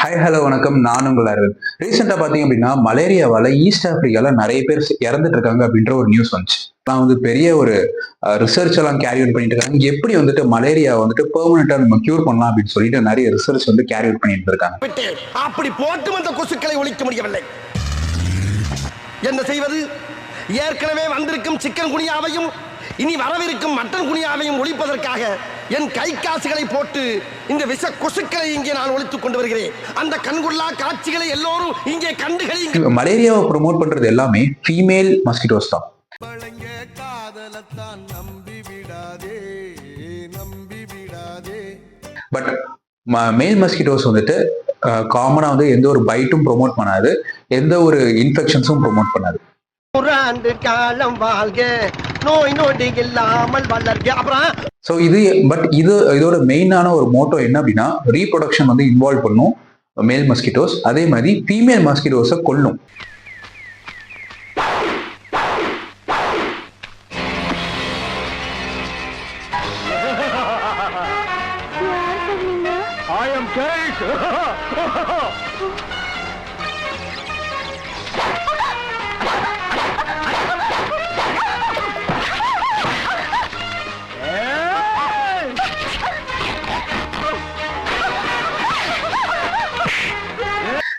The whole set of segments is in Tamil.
ஹாய் ஹலோ வணக்கம். நான் உங்கள் அரவிந்த். ரீசெண்டா பாத்தீங்க அப்படின்னா மலேரியாவால ஈஸ்ட் ஆப்பிரிக்கால நிறைய பேர் இறந்துட்டு இருக்காங்க அப்படின்ற ஒரு நியூஸ் வந்துச்சு. நான் பெரிய ஒரு ரிசர்ச் எல்லாம் கேரி அவுட் பண்ணிட்டு இருக்காங்க. எப்படி மலேரியா பெர்மனண்டா நம்ம கியூர் பண்ணலாம் அப்படின்னு சொல்லிட்டு நிறைய ரிசர்ச் கேரி அவுட் பண்ணிட்டு இருக்காங்க. அப்படி போட்டு அந்த கொசுக்களை ஒழிக்க முடியவில்லை. என்ன செய்வது? ஏற்கனவே வந்திருக்கும் சிக்கன் குனியாவையும் இனி வரவிருக்கும் மட்டன் குனியாவையும் ஒழிப்பதற்காக என் கை காசுகளை போட்டு இந்த விஷ கொசுக்களை இங்கே நான் ஒழித்துக் கொண்டு வருகிறேன். அந்த கண்கொள்ளா காட்சிகளை எல்லோரும் இங்கே கண்டுகளிங்க. மலேரியாவை ப்ரோமோட் பண்றது எல்லாமே ஃபீமேல் மஸ்கிட்டோஸ் தான். பட் மேல் மஸ்கிட்டோஸ் காமனா எந்த ஒரு பைட்டும் ப்ரோமோட் பண்ணாது, எந்த ஒரு இன்ஃபெக்ஷன்ஸும் ப்ரோமோட் பண்ணாது. காலம் வாழ்க, நோய் நொடி இல்லாமல் வளர்க. அப்புறம் இதோட மெயினான ஒரு மோட்டோ என்ன அப்படின்னா, ரீப்ரொடக்ஷன் இன்வால்வ் பண்ணும் மேல் மஸ்கிட்டோஸ், அதே மாதிரி ஃபீமேல் மஸ்கிட்டோஸை கொல்லும்.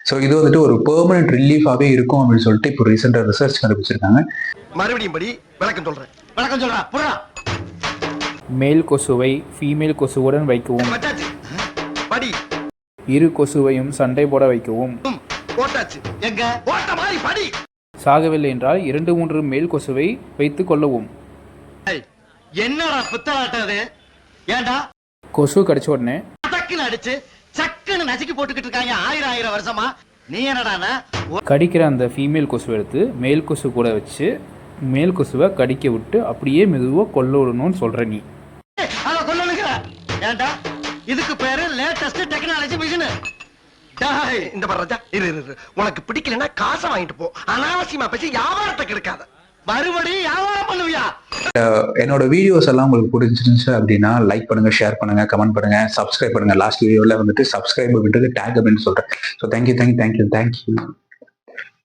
ஸோ இது ஒரு பெர்மனன்ட் ரிலீஃபாகவே இருக்கும் அப்படின்னு சொல்லிட்டு இப்போ ரீசெண்டாக ரிசர்ச் கண்டுபிடிச்சிருக்காங்க. மறுபடியும் படி விளக்கம் சொல்றேன். மேல் கொசுவை ஃபீமேல் கொசுவுடன் வைக்கவும், இரு கொசுவையும் சண்டை போட வைக்கவும், சாகவில்லை என்றால் 2-3 மேல் கொசுவை வைத்துக் கொள்ளவும். என்னடா புத்தலாட்டது? ஏண்டா கொசு கடிச்ச உடனே அடிச்சு சக்குன்னு நசுக்கி போட்டுக்கிட்டு இருக்காங்க 1000 வருஷமா. நீ என்னடா கடிக்கிற அந்த ஃபீமேல் கொசுவை எடுத்து மேல் கொசு கூட வச்சு மேல் கொசுவை கடிக்க விட்டு அப்படியே மெதுவாக கொல்ல விடணும்னு சொல்ற நீ. அத கொல்லணுங்க. ஏண்டா இதுக்கு பேரு லேட்டஸ்ட் டெக்னாலஜி மிஷின். இந்த பரஜா இரு உனக்கு பிடிக்கலன்னா காசை வாங்கிட்டு போ. அனாவசியமா பேசி வியாபாரத்தை கெடுக்காத. மறுபடியும் வியாபாரம் பண்ணுவியா? என்னோட வீடியோஸ் எல்லாம் உங்களுக்கு பிடிச்சிருந்துச்சு அப்படின்னா லைக் பண்ணுங்க, ஷேர் பண்ணுங்க, கமெண்ட் பண்ணுங்க, சப்ஸ்கிரைப் பண்ணுங்க. லாஸ்ட் வீடியோல சப்ஸ்கிரைப் அப்படின்றது டேக் அப்படின்னு சொல்றேன். So thank you.